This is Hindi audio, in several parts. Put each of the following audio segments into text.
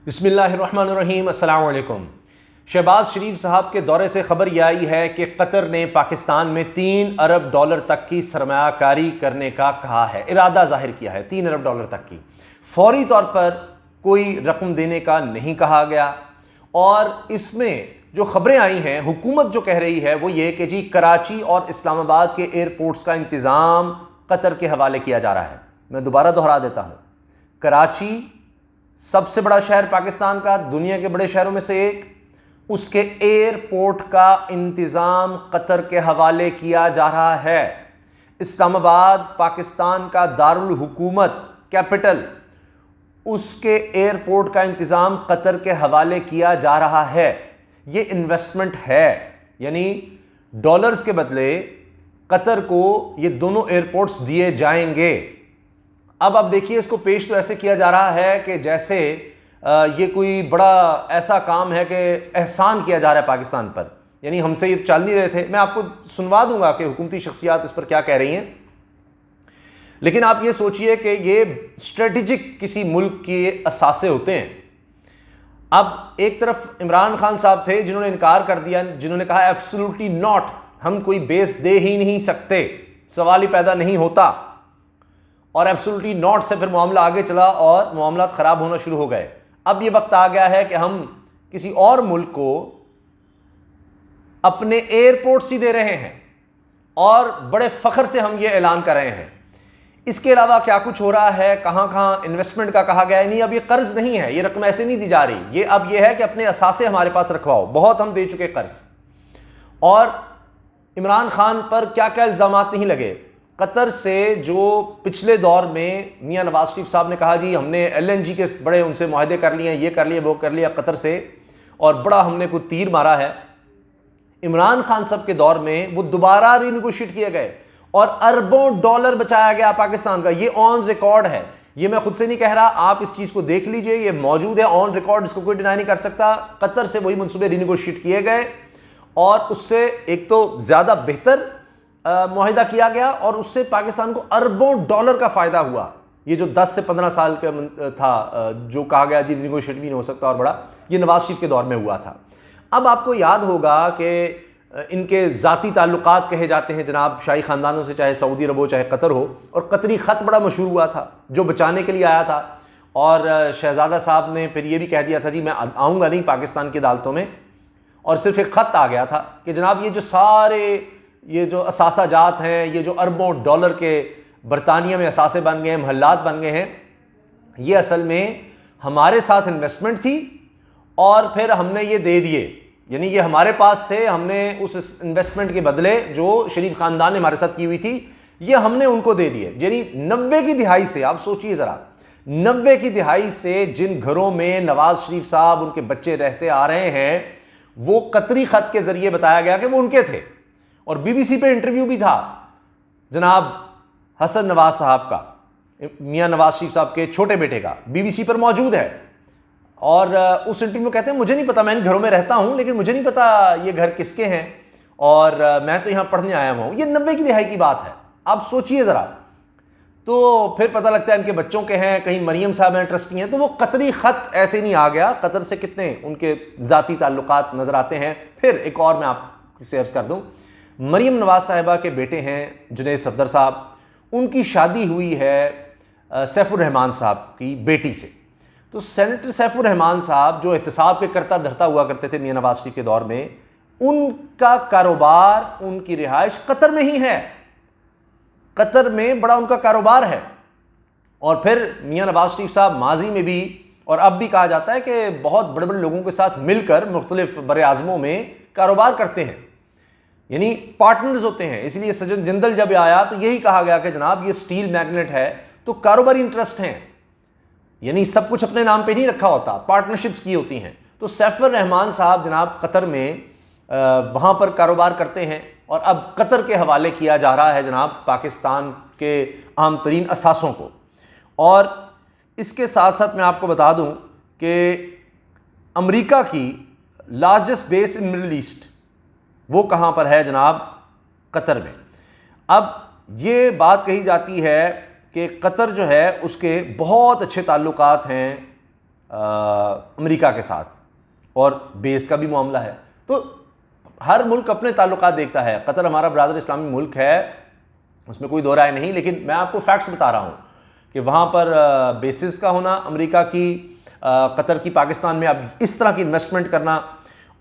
बिस्मिल्लाहिर्रहमानिर्रहीम, अस्सलाम वालेकुम। शहबाज शरीफ साहब के दौरे से खबर यह आई है कि कतर ने पाकिस्तान में $3 अरब तक की सरमायाकारी करने का कहा है, इरादा जाहिर किया है $3 अरब तक की। फौरी तौर पर कोई रकम देने का नहीं कहा गया। और इसमें जो खबरें आई हैं, हुकूमत जो कह रही है वो ये कि जी कराची और इस्लामाबाद के एयरपोर्ट्स का इंतज़ाम कतर के हवाले किया जा रहा है। मैं दोबारा दोहरा देता हूँ, कराची सबसे बड़ा शहर पाकिस्तान का, दुनिया के बड़े शहरों में से एक, उसके एयरपोर्ट का इंतज़ाम कतर के हवाले किया जा रहा है। इस्लामाबाद पाकिस्तान का दारुल हुकूमत कैपिटल, उसके एयरपोर्ट का इंतज़ाम कतर के हवाले किया जा रहा है। ये इन्वेस्टमेंट है, यानी डॉलर्स के बदले कतर को ये दोनों एयरपोर्ट्स दिए जाएंगे। अब आप देखिए, इसको पेश तो ऐसे किया जा रहा है कि जैसे ये कोई बड़ा ऐसा काम है कि एहसान किया जा रहा है पाकिस्तान पर, यानी हमसे ये चल नहीं रहे थे। मैं आपको सुनवा दूंगा कि हुकूमती शख्सियात इस पर क्या कह रही हैं, लेकिन आप ये सोचिए कि ये स्ट्रेटेजिक किसी मुल्क के असासे होते हैं। अब एक तरफ इमरान खान साहब थे जिन्होंने इनकार कर दिया, जिन्होंने कहा एब्सोल्युटली नॉट, हम कोई बेस दे ही नहीं सकते, सवाल ही पैदा नहीं होता। और एब्सोल्युटली नॉट से फिर मामला आगे चला और मामला ख़राब होना शुरू हो गए। अब ये वक्त आ गया है कि हम किसी और मुल्क को अपने एयरपोर्ट्स ही दे रहे हैं और बड़े फ़ख्र से हम ये ऐलान कर रहे हैं। इसके अलावा क्या कुछ हो रहा है, कहाँ कहाँ इन्वेस्टमेंट का कहा गया है। नहीं, अब ये कर्ज नहीं है, ये रकम ऐसे नहीं दी जा रही, ये अब ये है कि अपने असासे हमारे पास रखवाओ, बहुत हम दे चुके कर्ज। और इमरान खान पर क्या क्या इल्ज़ामात नहीं लगे। कतर से जो पिछले दौर में मियां नवाज शरीफ साहब ने कहा जी हमने LNG के बड़े उनसे मुआहदे कर लिए, ये कर लिए, वो कर लिया कतर से, और बड़ा हमने कोई तीर मारा है। इमरान खान साहब के दौर में वो दोबारा रीनेगोशिएट किए गए और अरबों डॉलर बचाया गया पाकिस्तान का। ये ऑन रिकॉर्ड है, ये मैं खुद से नहीं कह रहा, आप इस चीज़ को देख लीजिए, ये मौजूद है ऑन रिकॉर्ड, इसको कोई डिनाई नहीं कर सकता। कतर से वही मनसूबे रीनेगोशिएट किए गए और उससे एक तो ज़्यादा बेहतर मुआहिदा किया गया और उससे पाकिस्तान को अरबों डॉलर का फ़ायदा हुआ। ये जो 10 से 15 साल का था, जो कहा गया जी निगोशिएट भी नहीं हो सकता और बड़ा, ये नवाज शरीफ के दौर में हुआ था। अब आपको याद होगा कि इनके ज़ाती ताल्लुकात कहे जाते हैं जनाब शाही ख़ानदानों से, चाहे सऊदी अरब हो चाहे कतर हो। और कतरी ख़त बड़ा मशहूर हुआ था जो बचाने के लिए आया था, और शहज़ादा साहब ने फिर ये भी कह दिया था जी मैं आऊँगा नहीं पाकिस्तान की अदालतों में, और सिर्फ एक ख़त आ गया था कि जनाब ये जो सारे ये जो असासा जात हैं, ये जो अरबों डॉलर के बरतानिया में असासे बन गए हैं, महल्लात बन गए हैं, ये असल में हमारे साथ इन्वेस्टमेंट थी और फिर हमने ये दे दिए, यानी ये हमारे पास थे, हमने उस इन्वेस्टमेंट के बदले जो शरीफ ख़ानदान ने हमारे साथ की हुई थी ये हमने उनको दे दिए। यानी 90 की दिहाई से, आप सोचिए ज़रा, 90 की दिहाई से जिन घरों में नवाज शरीफ साहब उनके बच्चे रहते आ रहे हैं, वो कतरी ख़त के ज़रिए बताया गया कि वो उनके थे। और BBC पे इंटरव्यू भी था जनाब हसन नवाज साहब का, मियां नवाज शरीफ साहब के छोटे बेटे का, BBC पर मौजूद है। और उस इंटरव्यू में कहते हैं मुझे नहीं पता, मैं इन घरों में रहता हूं लेकिन मुझे नहीं पता ये घर किसके हैं और मैं तो यहां पढ़ने आया हुआ हूं। ये 90 की दिहाई की बात है, आप सोचिए ज़रा। तो फिर पता लगता है इनके बच्चों के हैं, कहीं मरियम साहब हैं ट्रस्टी हैं। तो वो कतरी ख़त ऐसे नहीं आ गया, कतर से कितने उनके ज़ाती ताल्लुकात नज़र आते हैं। फिर एक और मैं आपसे शेयर कर दूँ, मरियम नवाज साहिबा के बेटे हैं जुनैद सफदर साहब, उनकी शादी हुई है सैफुर रहमान साहब की बेटी से। तो सेनेटर सैफुर रहमान साहब जो एहतसाब के करता धरता हुआ करते थे मियां नवाज शरीफ के दौर में, उनका कारोबार, उनकी रिहाइश कतर में ही है, कतर में बड़ा उनका कारोबार है। और फिर मियां नवाज शरीफ साहब माजी में भी और अब भी कहा जाता है कि बहुत बड़े बड़े लोगों के साथ मिलकर मुख्तलिफ बड़े आज़मों में कारोबार करते हैं, यानी पार्टनर्स होते हैं। इसलिए सज्जन जिंदल जब आया तो यही कहा गया कि जनाब ये स्टील मैग्नेट है तो कारोबारी इंटरेस्ट हैं, यानी सब कुछ अपने नाम पे नहीं रखा होता, पार्टनरशिप्स की होती हैं। तो सैफुर रहमान साहब जनाब कतर में वहाँ पर कारोबार करते हैं और अब कतर के हवाले किया जा रहा है जनाब पाकिस्तान के अहम तरीन असासों को। और इसके साथ साथ मैं आपको बता दूँ कि अमेरिका की largest base in middle east वो कहाँ पर है जनाब, कतर में। अब ये बात कही जाती है कि कतर जो है उसके बहुत अच्छे ताल्लुकात हैं अमेरिका के साथ, और बेस का भी मामला है। तो हर मुल्क अपने ताल्लुकात देखता है। कतर हमारा ब्रादर इस्लामी मुल्क है, उसमें कोई दो राय नहीं, लेकिन मैं आपको फैक्ट्स बता रहा हूँ कि वहाँ पर बेसिस का होना अमेरिका की, कतर की पाकिस्तान में अब इस तरह की इन्वेस्टमेंट करना,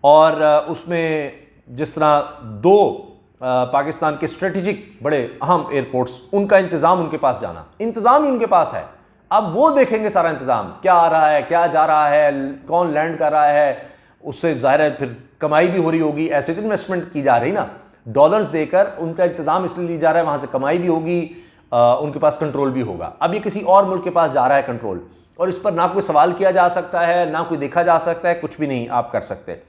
और उसमें जिस तरह दो पाकिस्तान के स्ट्रेटेजिक बड़े अहम एयरपोर्ट्स, उनका इंतज़ाम उनके पास जाना, इंतज़ाम ही उनके पास है। अब वो देखेंगे सारा इंतज़ाम, क्या आ रहा है, क्या जा रहा है, कौन लैंड कर रहा है, उससे ज़ाहिर है फिर कमाई भी हो रही होगी। ऐसे तो इन्वेस्टमेंट की जा रही ना, डॉलर्स देकर उनका इंतज़ाम इसलिए लिया जा रहा है, वहाँ से कमाई भी होगी, उनके पास कंट्रोल भी होगा। अब ये किसी और मुल्क के पास जा रहा है कंट्रोल, और इस पर ना कोई सवाल किया जा सकता है, ना कोई देखा जा सकता है, कुछ भी नहीं आप कर सकते।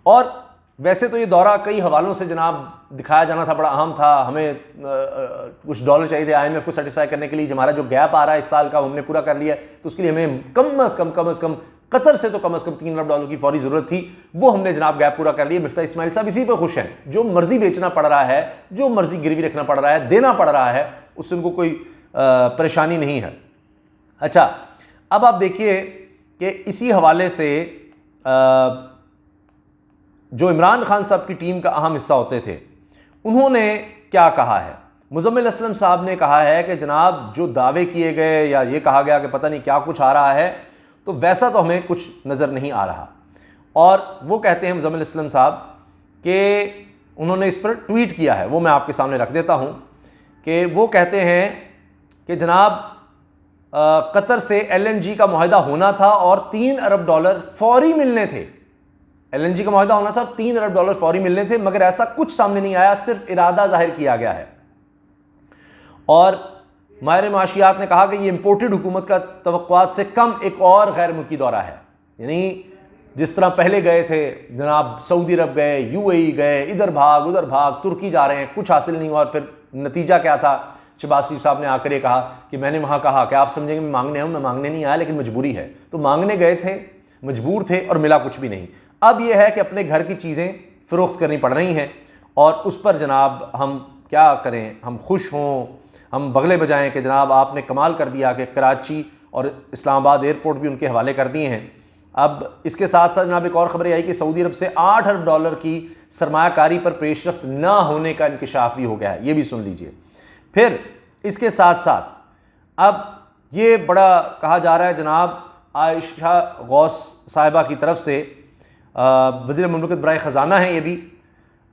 और वैसे तो ये दौरा कई हवालों से जनाब दिखाया जाना था, बड़ा अहम था, हमें कुछ डॉलर चाहिए थे IMF को सेटिस्फाई करने के लिए। हमारा जो गैप आ रहा है इस साल का हमने पूरा कर लिया है, तो उसके लिए हमें कम अज़ कम कतर से तो कम अज़ कम $3 अरब की फौरी ज़रूरत थी, वो हमने जनाब गैप पूरा कर लिया। मिफ्ता इस्माइल साहब इसी पर खुश हैं। जो मर्जी बेचना पड़ रहा है, जो मर्जी गिरवी रखना पड़ रहा है, देना पड़ रहा है, उससे उनको कोई परेशानी नहीं है। अच्छा, अब आप देखिए कि इसी हवाले से जो इमरान खान साहब की टीम का अहम हिस्सा होते थे, उन्होंने क्या कहा है। मुज़म्मिल असलम साहब ने कहा है कि जनाब जो दावे किए गए या ये कहा गया कि पता नहीं क्या कुछ आ रहा है, तो वैसा तो हमें कुछ नज़र नहीं आ रहा। और वो कहते हैं मुज़म्मिल असलम साहब कि उन्होंने इस पर ट्वीट किया है, वो मैं आपके सामने रख देता हूँ, कि वो कहते हैं कि जनाब कतर से LNG का मुआहदा होना था और $3 अरब फौरी मिलने थे। LNG का मुआहदा होना था, $3 अरब फौरी मिलने थे, मगर ऐसा कुछ सामने नहीं आया, सिर्फ इरादा जाहिर किया गया है। और माहिर माशियात ने कहा कि ये इंपोर्टेड हुकूमत का तवक्कुआत से कम एक और गैर मुल्की दौरा है। यानी जिस तरह पहले गए थे जनाब, सऊदी अरब गए, UAE गए, इधर भाग उधर भाग, तुर्की जा रहे हैं, कुछ हासिल नहीं हुआ। और फिर नतीजा क्या था, शहबाज शरीफ साहब ने आकर ये कहा कि मैंने वहाँ कहा कि आप समझेंगे मैं मांगने आऊँ, मैं मांगने नहीं आया, लेकिन मजबूरी है। तो मांगने गए थे, मजबूर थे, और मिला कुछ भी नहीं। अब यह है कि अपने घर की चीज़ें फ़रोख्त करनी पड़ रही हैं, और उस पर जनाब हम क्या करें, हम खुश हों, हम बगले बजाएं कि जनाब आपने कमाल कर दिया कि कराची और इस्लामाबाद एयरपोर्ट भी उनके हवाले कर दिए हैं। अब इसके साथ साथ जनाब एक और खबर आई कि सऊदी अरब से $8 अरब की सरमायाकारी पर पेशरफ्त ना होने का इंकशाफ भी हो गया है, ये भी सुन लीजिए। फिर इसके साथ साथ अब ये बड़ा कहा जा रहा है जनाब, आयशा गौस साहिबा की तरफ से, वज़ीर मुमलिकत बराए ख़जाना है ये भी,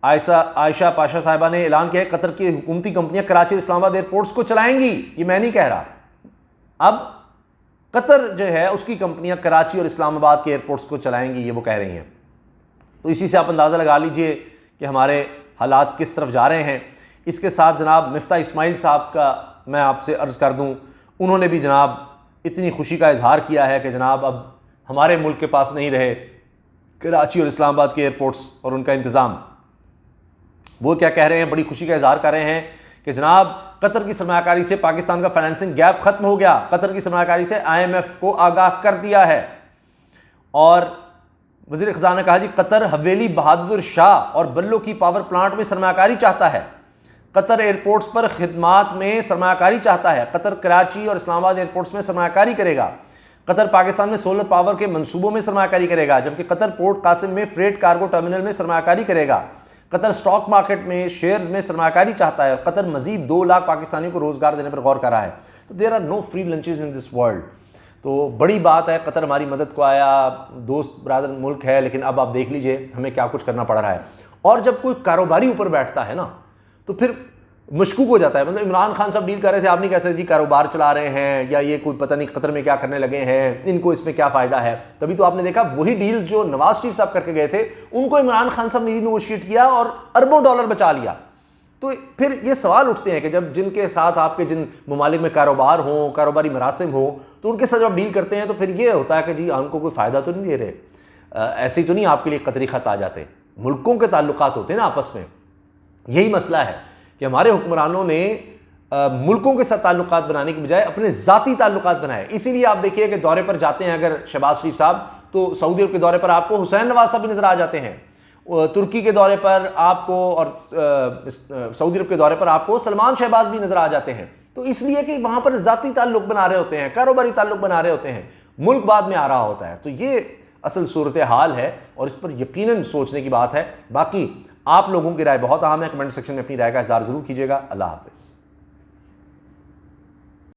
आयशा पाशा साहिबा ने ऐलान किया है कतर की हुकूमती कंपनियां कराची और इस्लामाबाद एयरपोर्ट्स को चलाएंगी। ये मैं नहीं कह रहा, अब कतर जो है उसकी कंपनियां कराची और इस्लामाबाद के एयरपोर्ट्स को चलाएंगी, ये वो कह रही हैं। तो इसी से आप अंदाज़ा लगा लीजिए कि हमारे हालात किस तरफ जा रहे हैं। इसके साथ जनाब मिफ्ता इस्माइल साहब का मैं आपसे अर्ज़ कर दूँ, उन्होंने भी जनाब इतनी खुशी का इजहार किया है कि जनाब अब हमारे मुल्क के पास नहीं रहे कराची और इस्लामाबाद के एयरपोर्ट्स और उनका इंतज़ाम। वो क्या कह रहे हैं, बड़ी खुशी का इजहार कर रहे हैं कि जनाब कतर की सरमायाकारी से पाकिस्तान का फाइनेंसिंग गैप ख़त्म हो गया। कतर की सरमायाकारी से IMF को आगाह कर दिया है। और वज़ीर ख़ज़ाना ने कहा जी कतर हवेली बहादुर शाह और बल्लो की पावर प्लांट में सरमायाकारी चाहता है, कतर एयरपोर्ट्स पर खिदमात में सरमायाकारी चाहता है, कतर कराची और इस्लामाबाद एयरपोर्ट्स में सरमायाकारी करेगा, कतर पाकिस्तान में सोलर पावर के मंसूबों में सरमायाकारी करेगा, जबकि कतर पोर्ट कासिम में फ्रेट कार्गो टर्मिनल में सरमायाकारी करेगा, कतर स्टॉक मार्केट में शेयर्स में सरमायाकारी चाहता है, कतर मजीद 2 लाख पाकिस्तानियों को रोज़गार देने पर गौर कर रहा है। तो there are no free lunches in this world. तो बड़ी बात है, कतर हमारी मदद को आया, दोस्त बरादर मुल्क है, लेकिन अब आप देख लीजिए हमें क्या कुछ करना पड़ रहा है। और जब कोई कारोबारी ऊपर बैठता है ना, तो फिर मशकूक हो जाता है। मतलब इमरान खान साहब डील कर रहे थे, आप नहीं कह सकते जी कारोबार चला रहे हैं या ये कोई पता नहीं कतर में क्या करने लगे हैं, इनको इसमें क्या फ़ायदा है। तभी तो आपने देखा वही डील जो नवाज शरीफ साहब करके गए थे, उनको इमरान खान साहब ने रीनेगोशिएट किया और अरबों डॉलर बचा लिया। तो फिर ये सवाल उठते हैं कि जब जिनके साथ आपके जिन ममालिक में कारोबार हो, कारोबारी मरासिम हो, तो उनके साथ जब डील करते हैं तो फिर ये होता है कि जी हमको कोई फ़ायदा तो नहीं दे रहे। ऐसे तो नहीं आपके लिए कतरी ख़त आ जाते। मुल्कों के ताल्लुकात होते हैं ना आपस में। यही मसला है कि हमारे हुक्मरानों ने मुल्कों के साथ ताल्लुकात बनाने की बजाय अपने ज़ाती ताल्लुकात बनाए। इसीलिए आप देखिए कि दौरे पर जाते हैं अगर शहबाज शरीफ साहब, तो सऊदी अरब के दौरे पर आपको हुसैन नवाज साहब भी नज़र आ जाते हैं, तुर्की के दौरे पर आपको और सऊदी अरब के दौरे पर आपको सलमान शहबाज भी नज़र आ जाते हैं। तो इसलिए कि वहाँ पर ज़ाती ताल्लुक बना रहे होते हैं, कारोबारी ताल्लुक बना रहे होते हैं। मुल्क बाद में आ रहा होता है। तो ये असल सूरत हाल है और इस पर यकीनन सोचने की बात है। बाकी आप लोगों की राय बहुत अहम है, कमेंट सेक्शन में अपनी राय का इज़हार ज़रूर कीजिएगा। अल्लाह हाफ़िज़।